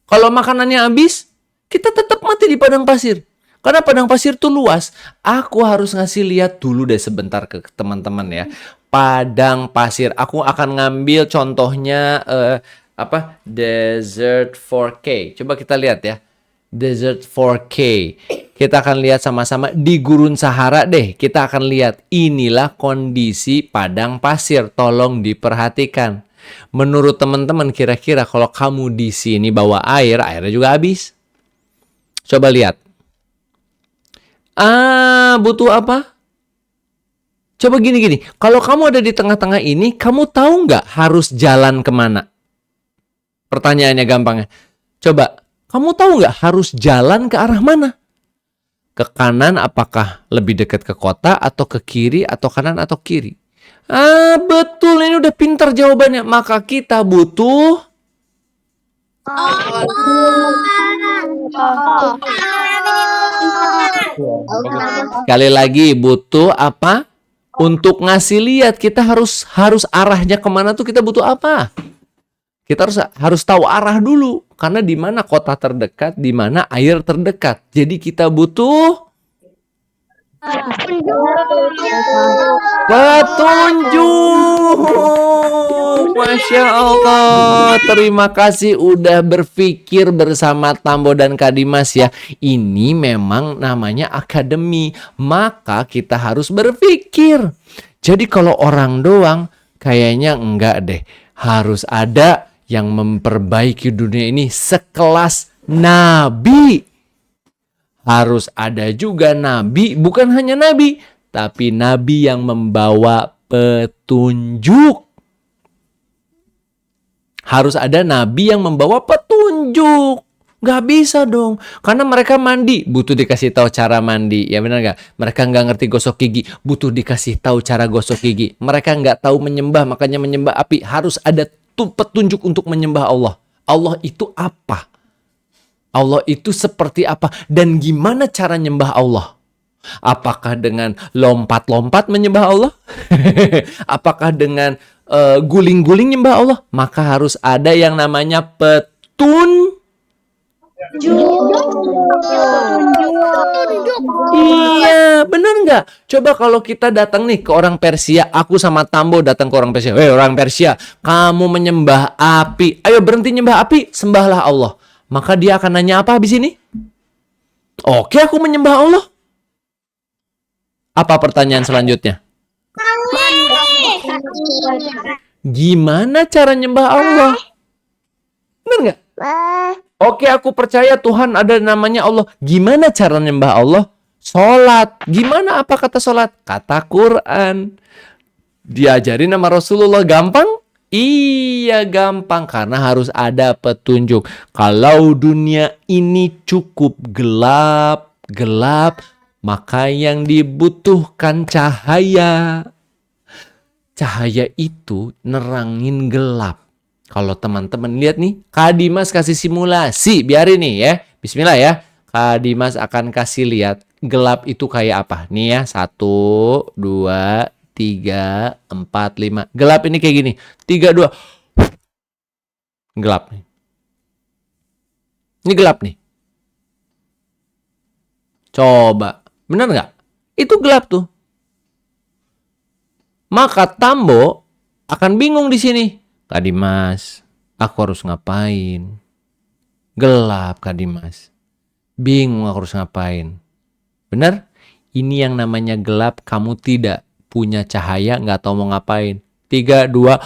Speaker 2: Kalau makanannya habis, kita tetap mati di padang pasir. Karena padang pasir tuh luas. Aku harus ngasih lihat dulu deh sebentar ke teman-teman ya. Padang pasir. Aku akan ngambil contohnya Desert 4K. Coba kita lihat ya. Desert 4K. Kita akan lihat sama-sama di Gurun Sahara deh. Kita akan lihat inilah kondisi padang pasir. Tolong diperhatikan. Menurut teman-teman kira-kira kalau kamu di sini bawa air, airnya juga habis. Coba lihat. Butuh apa? Coba gini. Kalau kamu ada di tengah-tengah ini, kamu tahu nggak harus jalan kemana? Pertanyaannya gampangnya. Coba, kamu tahu nggak harus jalan ke arah mana? Ke kanan apakah lebih dekat ke kota, atau ke kiri, atau kanan, atau kiri? Betul, ini udah pintar jawabannya. Maka kita butuh sekali lagi butuh apa? Untuk ngasih lihat kita harus arahnya kemana tuh kita butuh apa? Kita harus tahu arah dulu. Karena di mana kota terdekat, di mana air terdekat. Jadi kita butuh petunjuk. Masya Allah. Terima kasih udah berpikir bersama Tambo dan Kak Dimas ya. Ini memang namanya akademi. Maka kita harus berpikir. Jadi kalau orang doang kayaknya enggak deh. Harus ada yang memperbaiki dunia ini sekelas nabi. Harus ada juga nabi, bukan hanya nabi, tapi nabi yang membawa petunjuk. Harus ada nabi yang membawa petunjuk. Gak bisa dong. Karena mereka mandi, butuh dikasih tahu cara mandi. Ya benar gak? Mereka gak ngerti gosok gigi, butuh dikasih tahu cara gosok gigi. Mereka gak tahu menyembah, makanya menyembah api. Harus ada petunjuk untuk menyembah Allah. Allah itu apa? Allah itu seperti apa? Dan gimana cara nyembah Allah? Apakah dengan lompat-lompat menyembah Allah? Apakah dengan guling-guling nyembah Allah? Maka harus ada yang namanya petunjuk. Iya, bener nggak? Coba kalau kita datang nih ke orang Persia, aku sama Tambo datang ke orang Persia. Orang Persia, kamu menyembah api. Ayo berhenti nyembah api, sembahlah Allah. Maka dia akan nanya apa habis ini? Oke, aku menyembah Allah. Apa pertanyaan selanjutnya? Gimana cara nyembah Allah? Bener nggak? Oke, aku percaya Tuhan ada namanya Allah. Gimana cara nyembah Allah? Sholat. Gimana apa kata sholat? Kata Quran. Diajarin sama Rasulullah. Gampang? Iya gampang, karena harus ada petunjuk. Kalau dunia ini cukup gelap, maka yang dibutuhkan cahaya. Cahaya itu nerangin gelap. Kalau teman-teman lihat nih, Kak Dimas kasih simulasi, biarin nih ya. Bismillah ya. Kak Dimas akan kasih lihat gelap itu kayak apa. Nih ya, 1, 2, 3, 4, 5. Gelap ini kayak gini. 3, 2. Gelap nih. Ini gelap nih. Coba. Benar nggak? Itu gelap tuh. Maka Tambo akan bingung di sini. Kak Dimas, aku harus ngapain? Gelap, Kak Dimas. Bingung aku harus ngapain. Bener? Ini yang namanya gelap, kamu tidak punya cahaya, nggak tahu mau ngapain. 3, 2.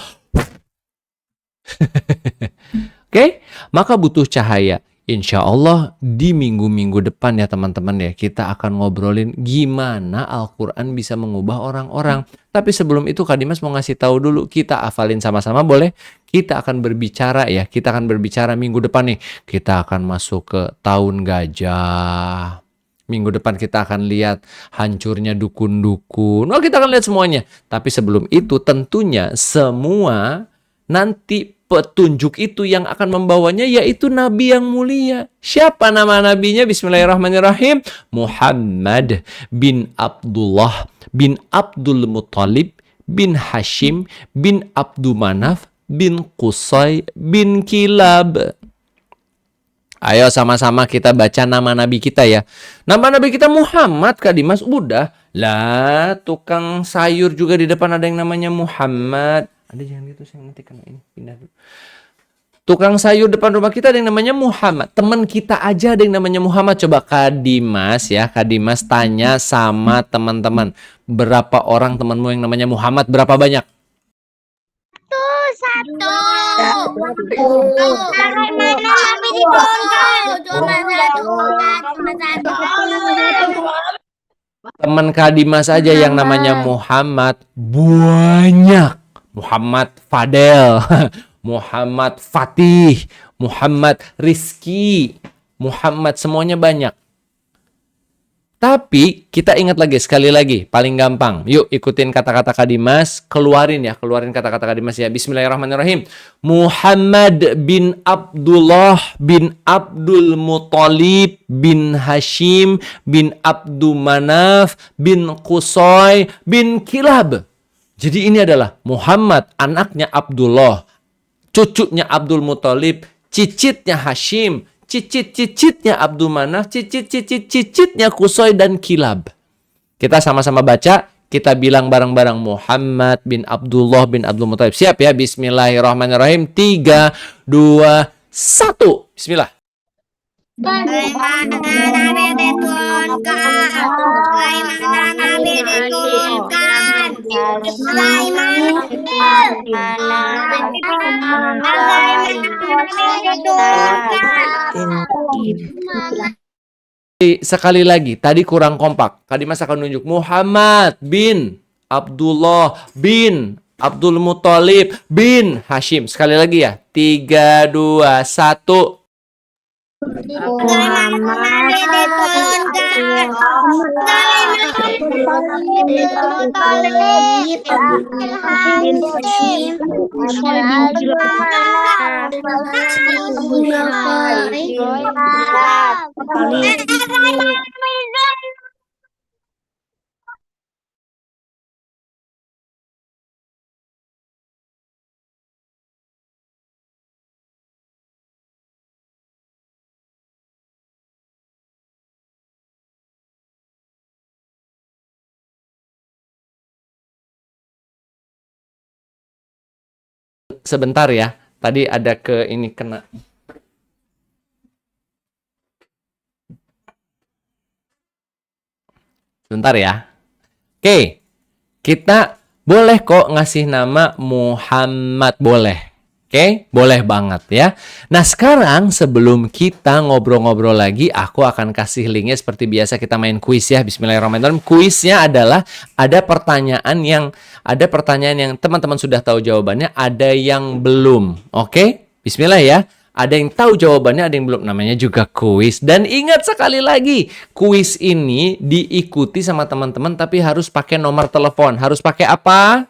Speaker 2: Oke? Maka butuh cahaya. Insya Allah di minggu-minggu depan ya teman-teman ya, kita akan ngobrolin gimana Al-Quran bisa mengubah orang-orang. Tapi sebelum itu Kak Dimas mau ngasih tahu dulu, kita hafalin sama-sama boleh? Kita akan berbicara ya, kita akan berbicara minggu depan nih. Kita akan masuk ke tahun gajah. Minggu depan kita akan lihat hancurnya dukun-dukun. Oh, kita akan lihat semuanya. Tapi sebelum itu tentunya semua nanti petunjuk itu yang akan membawanya yaitu Nabi yang mulia. Siapa nama nabinya? Bismillahirrahmanirrahim. Muhammad bin Abdullah bin Abdul Muttalib bin Hashim bin Abdul Manaf bin Qusay bin Kilab. Ayo sama-sama kita baca nama nabi kita ya. Nama nabi kita Muhammad, Kak Dimas. Udah. Lah, tukang sayur juga di depan ada yang namanya Muhammad. Ada jangan gitu, saya nanti kena ini pindah dulu. Tukang sayur depan rumah kita ada yang namanya Muhammad. Teman kita aja ada yang namanya Muhammad. Coba Kak Dimas ya, Kak Dimas tanya sama teman-teman. Berapa orang temanmu yang namanya Muhammad? Berapa banyak?
Speaker 3: Satu.
Speaker 2: Teman Kak Dimas aja yang namanya Muhammad banyak. Muhammad Fadel, Muhammad Fatih, Muhammad Rizky, Muhammad, semuanya banyak. Tapi kita ingat lagi, sekali lagi, paling gampang. Yuk ikutin kata-kata Kak Dimas, keluarin kata-kata Kak Dimas ya. Bismillahirrahmanirrahim. Muhammad bin Abdullah bin Abdul Muttalib bin Hashim bin Abdul Manaf bin Qusay bin Kilab. Jadi ini adalah Muhammad, anaknya Abdullah, cucunya Abdul Muttalib, cicitnya Hashim, cicit-cicitnya Abdul Manaf, cicit-cicit-cicitnya Qusay dan Kilab. Kita sama-sama baca, kita bilang bareng-bareng Muhammad bin Abdullah bin Abdul Muttalib. Siap ya? Bismillahirrahmanirrahim. 3, 2, 1. Bismillah.
Speaker 3: Bagaimana Nabi diturunkan? Bagaimana Nabi diturunkan?
Speaker 2: Sekali lagi, tadi kurang kompak. Kak Dimas akan nunjuk Muhammad bin Abdullah bin Abdul Muttalib bin Hashim. Sekali lagi ya. 3, 2, 1. Sebentar ya. Tadi ada ini kena. Sebentar ya. Oke. Kita boleh kok ngasih nama Muhammad, boleh. Oke, boleh banget ya. Nah sekarang sebelum kita ngobrol-ngobrol lagi, aku akan kasih linknya seperti biasa kita main kuis ya. Bismillahirrahmanirrahim. Kuisnya adalah ada pertanyaan yang teman-teman sudah tahu jawabannya, ada yang belum. Oke, Bismillah ya. Ada yang tahu jawabannya, ada yang belum. Namanya juga kuis. Dan ingat sekali lagi, kuis ini diikuti sama teman-teman tapi harus pakai nomor telepon. Harus pakai apa?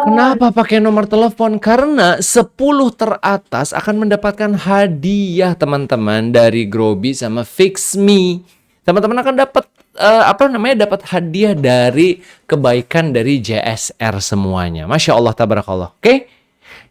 Speaker 2: Kenapa pakai nomor telepon? Karena 10 teratas akan mendapatkan hadiah teman-teman dari Groby sama Fix Me. Teman-teman akan dapat dapat hadiah dari kebaikan dari JSR semuanya. Masya Allah, tabarakallah. Oke?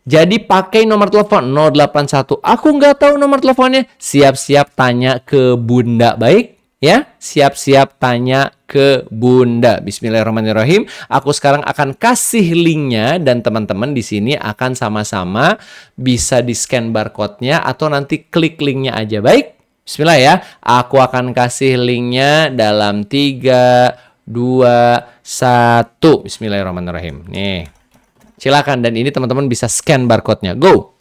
Speaker 2: Jadi pakai nomor telepon 081. Aku nggak tahu nomor teleponnya. Siap-siap tanya ke Bunda, baik? Ya, siap-siap tanya ke Bunda. Bismillahirrahmanirrahim. Aku sekarang akan kasih linknya dan teman-teman di sini akan sama-sama bisa di-scan barcode-nya atau nanti klik linknya aja. Baik, bismillah ya. Aku akan kasih linknya dalam 3, 2, 1. Bismillahirrahmanirrahim. Nih, silakan dan ini teman-teman bisa scan barcode-nya. Go!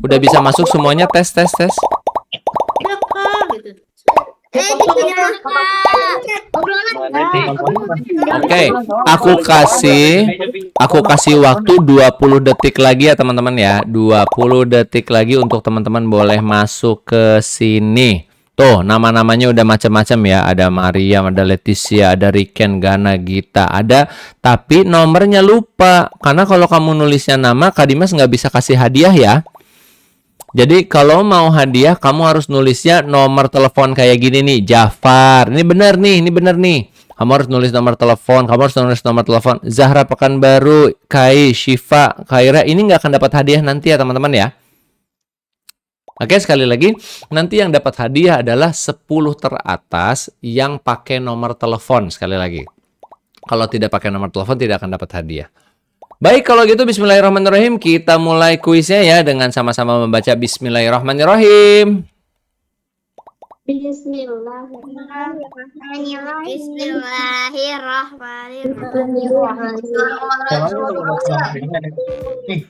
Speaker 2: Udah bisa masuk semuanya? Tes, tes, tes. Oke, aku kasih waktu 20 detik lagi ya teman-teman ya. 20 detik lagi untuk teman-teman boleh masuk ke sini. Tuh, nama-namanya udah macam-macam ya. Ada Mariam, ada Leticia, ada Riken, Gana, Gita, ada. Tapi nomornya lupa. Karena kalau kamu nulisnya nama, Kak Dimas nggak bisa kasih hadiah ya. Jadi kalau mau hadiah kamu harus nulisnya nomor telepon kayak gini nih, Jafar. Ini benar nih, ini benar nih. Kamu harus nulis nomor telepon, kamu harus nulis nomor telepon. Zahra Pekanbaru, Kai, Syifa, Kaira, ini nggak akan dapat hadiah nanti ya teman-teman ya. Oke, sekali lagi, nanti yang dapat hadiah adalah 10 teratas yang pakai nomor telepon sekali lagi. Kalau tidak pakai nomor telepon tidak akan dapat hadiah. Baik, kalau gitu bismillahirrahmanirrahim. Kita mulai kuisnya ya dengan sama-sama membaca bismillahirrahmanirrahim.
Speaker 3: Bismillahirrahmanirrahim.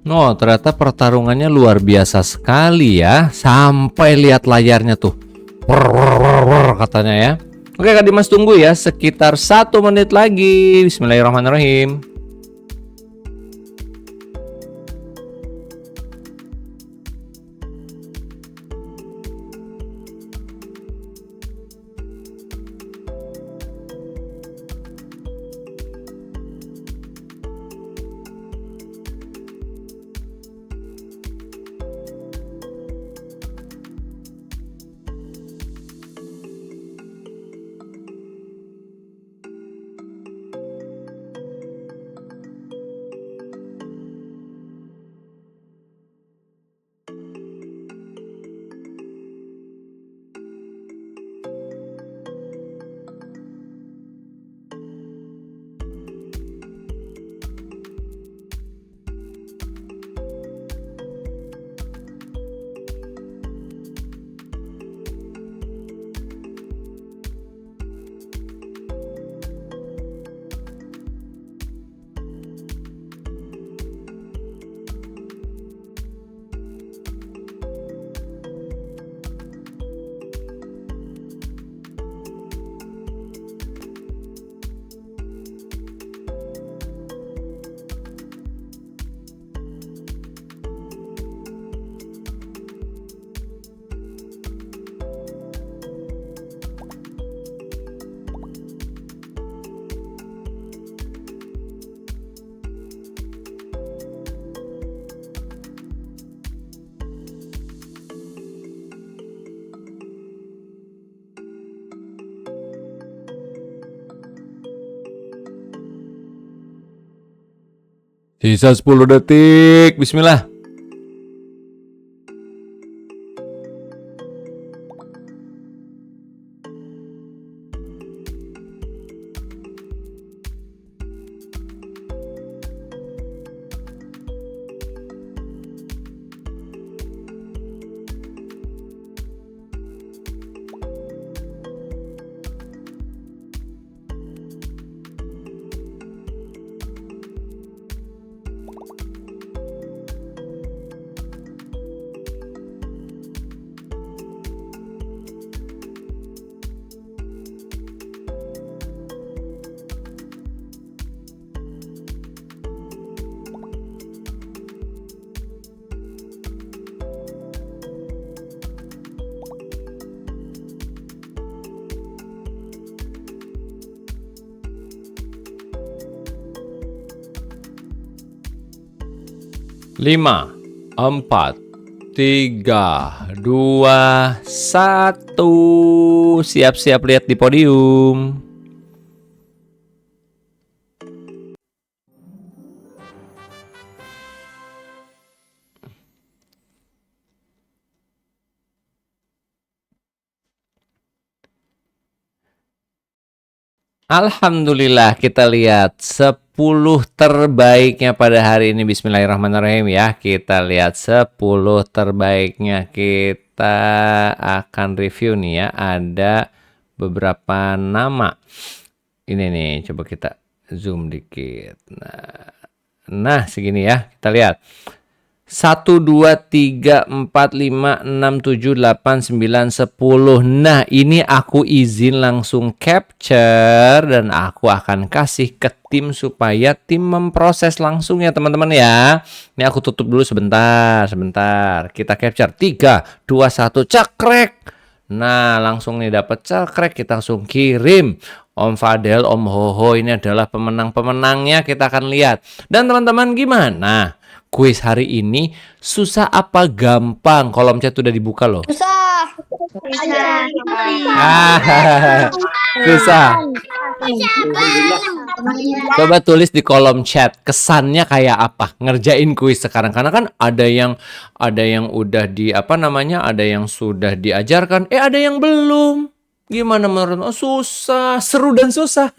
Speaker 2: Oh, ternyata pertarungannya luar biasa sekali ya. Sampai lihat layarnya tuh. Katanya ya. Oke, Kak Dimas tunggu ya. Sekitar 1 menit lagi. Bismillahirrahmanirrahim. Sisa 10 detik. Bismillah. Lima, 4, 3, 2, 1. Siap-siap lihat di podium. Alhamdulillah, kita lihat 10 terbaiknya pada hari ini. Bismillahirrahmanirrahim ya. Kita lihat 10 terbaiknya. Kita akan review nih ya. Ada beberapa nama. Ini nih, coba kita zoom dikit. Nah segini ya. Kita lihat. 1, 2, 3, 4, 5, 6, 7, 8, 9, 10. Nah ini aku izin langsung capture dan aku akan kasih ke tim supaya tim memproses langsung ya teman-teman ya. Ini aku tutup dulu sebentar. Kita capture 3, 2, 1, cekrek. Nah langsung nih dapat cekrek, kita langsung kirim. Om Fadel, Om Hoho ini adalah pemenang-pemenangnya, kita akan lihat. Dan teman-teman gimana? Kuis hari ini susah apa gampang? Kolom chat udah dibuka loh.
Speaker 3: Susah.
Speaker 2: Susah. Coba tulis di kolom chat kesannya kayak apa ngerjain kuis sekarang, karena kan ada yang udah ada yang sudah diajarkan, ada yang belum. Gimana menurut? Oh, susah, seru dan susah.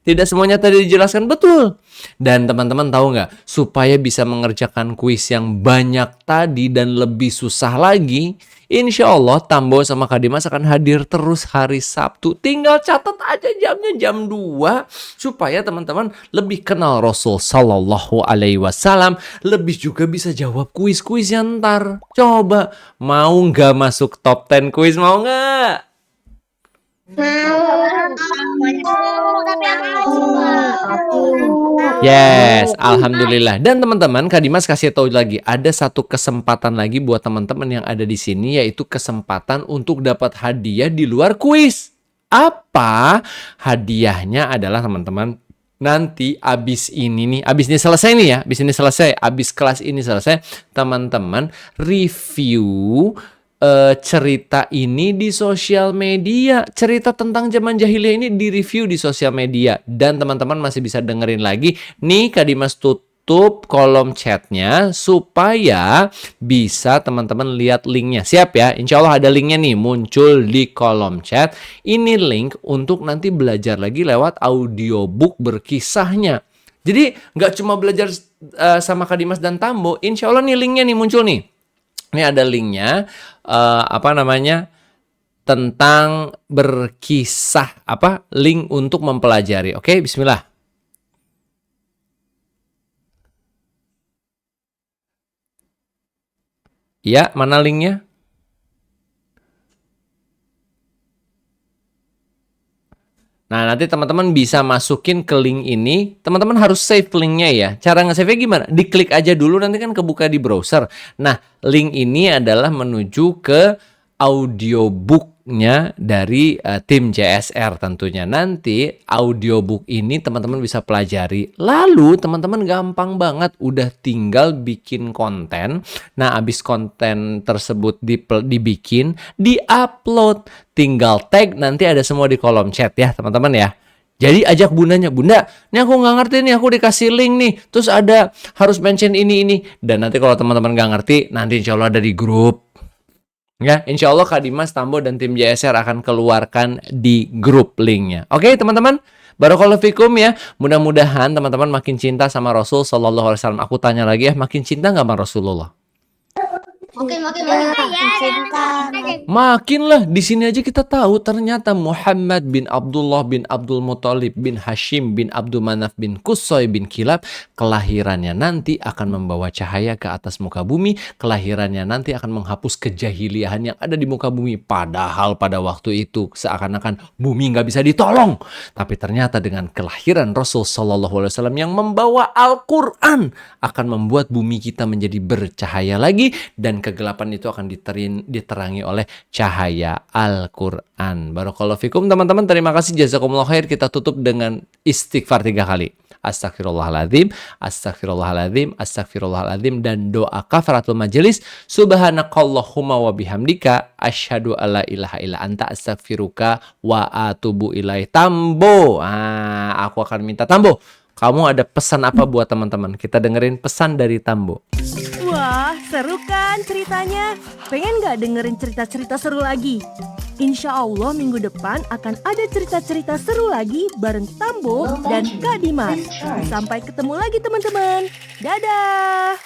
Speaker 2: Tidak semuanya tadi dijelaskan betul. Dan teman-teman tahu nggak, supaya bisa mengerjakan kuis yang banyak tadi dan lebih susah lagi, insya Allah Tambo sama Kak Dimas akan hadir terus hari Sabtu. Tinggal catat aja jamnya jam 2 supaya teman-teman lebih kenal Rasul Sallallahu Alaihi Wasallam, lebih juga bisa jawab kuis-kuis yang ntar. Coba, mau nggak masuk top 10 kuis, mau nggak? Yes, alhamdulillah. Dan teman-teman, Kak Dimas kasih tahu lagi, ada satu kesempatan lagi buat teman-teman yang ada di sini, yaitu kesempatan untuk dapat hadiah di luar kuis. Apa? Hadiahnya adalah teman-teman, nanti abis ini nih, abis ini selesai nih ya, abis ini selesai, abis kelas ini selesai, teman-teman review cerita ini di sosial media. Cerita tentang zaman jahiliyah ini di-review di sosial media. Dan teman-teman masih bisa dengerin lagi. Nih Kak Dimas tutup kolom chatnya supaya bisa teman-teman lihat linknya. Siap ya? Insya Allah ada linknya nih muncul di kolom chat. Ini link untuk nanti belajar lagi lewat audiobook berkisahnya. Jadi nggak cuma belajar sama Kak Dimas dan Tambo. Insya Allah nih linknya nih muncul nih. Ini ada linknya, tentang berkisah, link untuk mempelajari. Oke, bismillah. Ya, mana linknya? Nah, nanti teman-teman bisa masukin ke link ini. Teman-teman harus save linknya ya. Cara nge-save-nya gimana? Diklik aja dulu, nanti kan kebuka di browser. Nah, link ini adalah menuju ke audiobooknya dari tim JSR tentunya. Nanti audiobook ini teman-teman bisa pelajari. Lalu teman-teman gampang banget, udah tinggal bikin konten. Nah, abis konten tersebut dibikin, di-upload. Tinggal tag, nanti ada semua di kolom chat ya teman-teman ya. Jadi ajak bundanya, bunda, ini aku nggak ngerti nih, aku dikasih link nih, terus ada harus mention ini. Dan nanti kalau teman-teman nggak ngerti, nanti insya Allah ada di grup. Ya, insya Allah Kak Dimas, Tambo, dan tim JSR akan keluarkan di grup linknya. Oke teman-teman, barakallahu fikum ya. Mudah-mudahan teman-teman makin cinta sama Rasul Sallallahu Alaihi Wasallam. Aku tanya lagi ya, makin cinta nggak sama Rasulullah?
Speaker 5: Makin.
Speaker 2: Makin lah, di sini aja kita tahu ternyata Muhammad bin Abdullah bin Abdul Muthalib bin Hashim bin Abdul Manaf bin Qusay bin Kilab, kelahirannya nanti akan membawa cahaya ke atas muka bumi, kelahirannya nanti akan menghapus kejahiliahan yang ada di muka bumi. Padahal pada waktu itu seakan-akan bumi nggak bisa ditolong. Tapi ternyata dengan kelahiran Rasul Sallallahu Alaihi Wasallam yang membawa Al-Quran akan membuat bumi kita menjadi bercahaya lagi, dan kegelapan itu akan diterangi oleh cahaya Al-Quran. Barakallahu fikum teman-teman, terima kasih, jazakumullah khair. Kita tutup dengan istighfar 3 kali. Astagfirullahaladzim, astagfirullahaladzim, astagfirullahaladzim, dan doa kafaratul majelis. Subhanakallahumma wa bihamdika asyhadu alla ilaha illa anta astaghfiruka wa atubu ilaih. Tambo, aku akan minta, Tambo, kamu ada pesan apa buat teman-teman? Kita dengerin pesan dari Tambo.
Speaker 1: Wah, seru kan ceritanya? Pengen gak dengerin cerita-cerita seru lagi? Insya Allah minggu depan akan ada cerita-cerita seru lagi bareng Tambo dan Kak Dimas. Sampai ketemu lagi teman-teman. Dadah!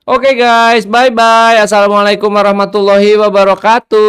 Speaker 2: Oke guys, bye-bye. Assalamualaikum warahmatullahi wabarakatuh.